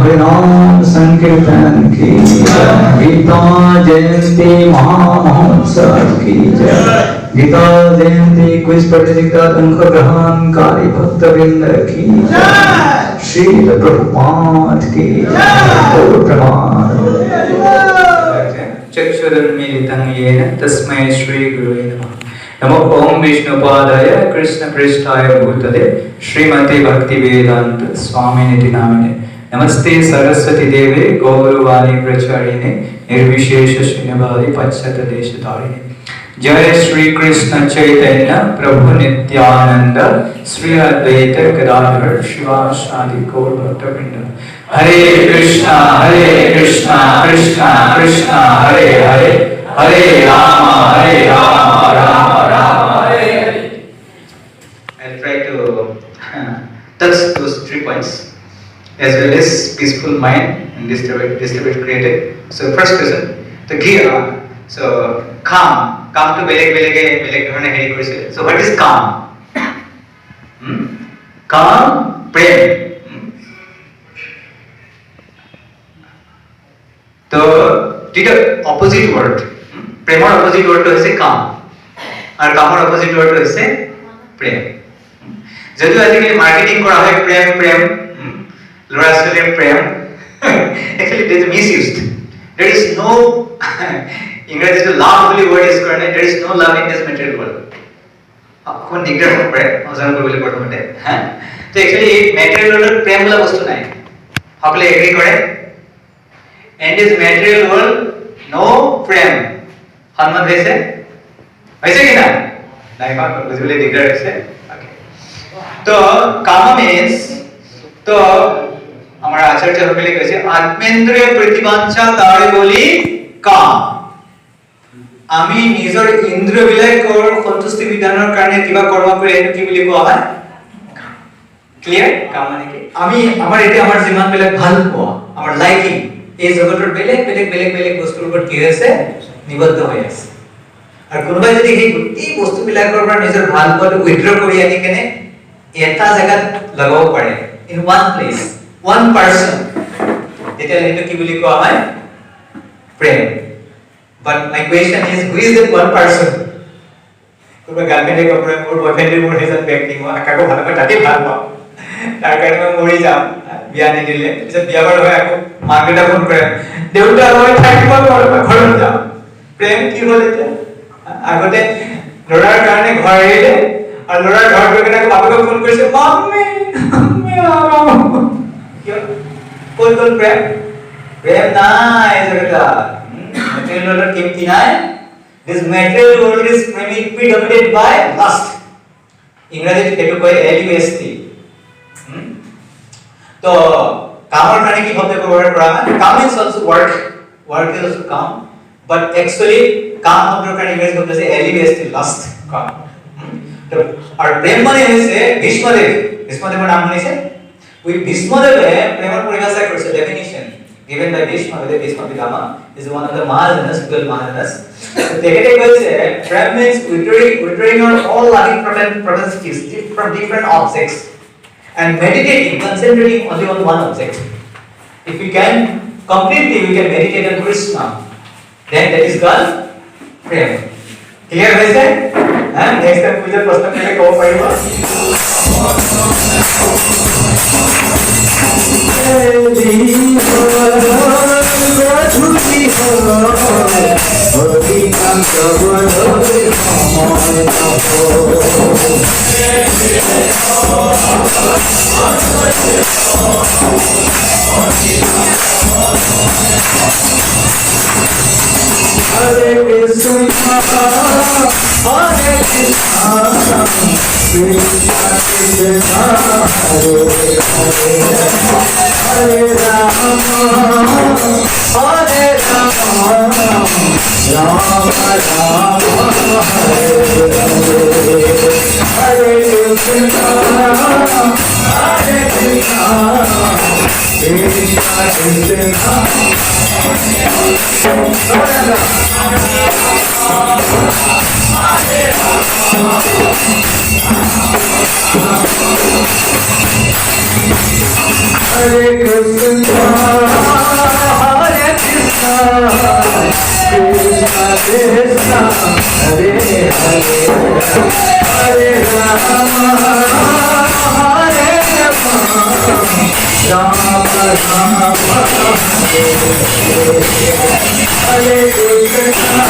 हरिनाम संकीर्तन की गीता जयंती महामहोत्सव की जय। गीता जयंती क्विज प्रतियोगिता अंशग्रहणकारी भक्तवृंद की जय। श्रील प्रभुपाद की जय। प्रमाण चक्षुरुन्मीलितं येन तस्मै श्री गुरुवे नमः। नमो ओम विष्णुपादाय कृष्ण पृष्ठाय भूतले श्रीमते भक्तिवेदांत स्वामिनिति नामिने। नमस्ते सरस्वती देवे गौरवाणी प्रचारिणे निर्विशेष शून्यवादी पाश्चात्य देशतारिणे। जय श्री कृष्ण चैतन्य प्रभु नित्यानंद श्री अद्वैत गदाधर शिवासादि गौर भक्तवृंद। हरे कृष्णा कृष्णा कृष्णा हरे हरे, हरे Ram Ram Ram Hare Hare. I'll try to touch those 3 points as well as peaceful mind and disturbed created. So first question, the gear. So calm to beleg dhorone heri korise. So what is calm? Calm, prem. तो ठीक है, opposite word. প্রেমৰ opposite word হৈছে কাম আৰু কামৰ opposite word হৈছে প্ৰেম। যদিও আজিকালি marketing কৰা হয় প্ৰেম ল'ৰা ছোৱালীৰ প্ৰেম, actually it is misused. There is no ইংৰাজীটো লাভ বুলি word ইউজ কৰা নাই। There is no love in this material world. অকণ দিগদাৰ হ'ব পাৰে অজন কৰিবলৈ প্ৰথমতে। তো actually material world প্ৰেম বোলা বস্তু নাই। সকলোৱে এগ্ৰী কৰে? And this material world no প্ৰেম সন্মত হৈছে কি না? নাই পাক বুঝিবলৈ দিগদাৰ হৈছে। ওকে, তো কাম মিন্স, তো আমাৰ আচাৰ্যসকলে কৈছে আত্মেন্দ্ৰিয় প্ৰতিবাঞ্ছা তাৰে বলি কাম। আমি নিজৰ ইন্দ্ৰিয়বিলাকৰ সন্তুষ্টি বিধানৰ কাৰণে কিবা কৰ্ম কৰি এইটো কি বুলি কোৱা হয়? ক্লিয়াৰ? কাম মানে কি? আমি আমাৰ এতিয়া আমাৰ যিমানবিলাক ভাল পোৱা, আমাৰ লাইকিং, এই জগতৰ বেলেগ বস্তুৰ ওপৰত কি হৈছে? নিবদ্ধ হৈ আছে। আৰু কোনোবাই যদি সেই গোটেই বস্তুবিলাকৰ পৰা নিজৰ ভাল পোৱাটো উইথড্ৰ কৰি আনি কেনে এটা জায়গাত লগাব পাৰে, in one place, one person, তেতিয়া সেইটো কি বুলি কোৱা হয়? প্ৰেম। But my question is who is that one person? কোনোবা গাৰ্লফ্ৰেণ্ডে কয় মোৰ বয়ফ্ৰেণ্ডে মোৰ সেইজন ব্যক্তি, মই কাকো ভাল পাওঁ, তাকে ভাল পাওঁ, তাৰ কাৰণে মই মৰি যাম, বিয়া নিদিলে। পিছত বিয়া বাৰু হয়, আকৌ মাক দেউতা ফোন কৰে, দেউতা মই থাকিব নোৱাৰো, মই ঘৰত যাম। প্ৰেম কি হ'ল এতিয়া? আগতে ল'ৰাৰ কাৰণে ঘৰ এৰিলে আৰু ল'ৰাৰ ঘৰত গৈ কিনে বাপেকক ফোন কৰিছে, মাম্মি ক'ত গ'ল প্ৰেম? প্ৰেম নাই জগতত, material world কেমতি নাই? This material world is predominated by lust. ইংৰাজীত এইটো কয় LUST। তো কামৰ কাৰণে কি শব্দ ব্যৱহাৰ কৰা হয়? কাম means also work is also come, but actually কাম শব্দৰ কাৰণে ইংৰাজী শব্দ আছে LUST, lust, কাম। তো আৰু প্ৰেম মানে হৈছে ভীষ্মদেৱৰ নাম শুনিছে? ভীষ্মদেৱে প্ৰেমৰ পৰিভাষা কৰিছে, definition given by Bhishma Pitama, is one of the Mahajanas, 12 Mahajanas. তেখেতে কৈছে প্ৰেম means withdrawing all loving propensities from different objects and meditating, concentrating only on one object. If we can completely meditate on Krishna, then that is called prem. Clear হৈছে? Next time पूजा प्रश्न केले को पाइबो Hare Krishna, Hare Krishna, Krishna Krishna, Hare Hare, Hare Rama, Hare Rama, Rama Rama, Hare Hare, Hare Krishna, Hare Krishna, Krishna Krishna. Hare Krishna, Hare Krishna, Krishna Krishna, Hare Hare, Hare Rama, Hare Rama, Rama Rama, Hare Krishna, Hare Krishna.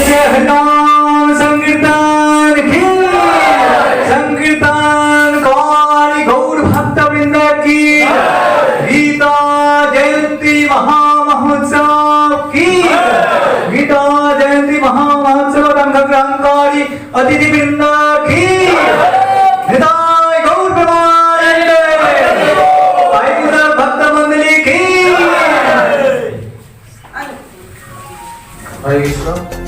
जय हनुमान संकीर्तन की संकीर्तन गौरी गौर भक्त वृंद की गीता जयंती महामहोत्सव की गीता जयंती महामहोत्सव अंगग्रहणकारी अतिथि वृंद की हृदय गौर प्रमानंद भक्त मंडली की हरे कृष्ण।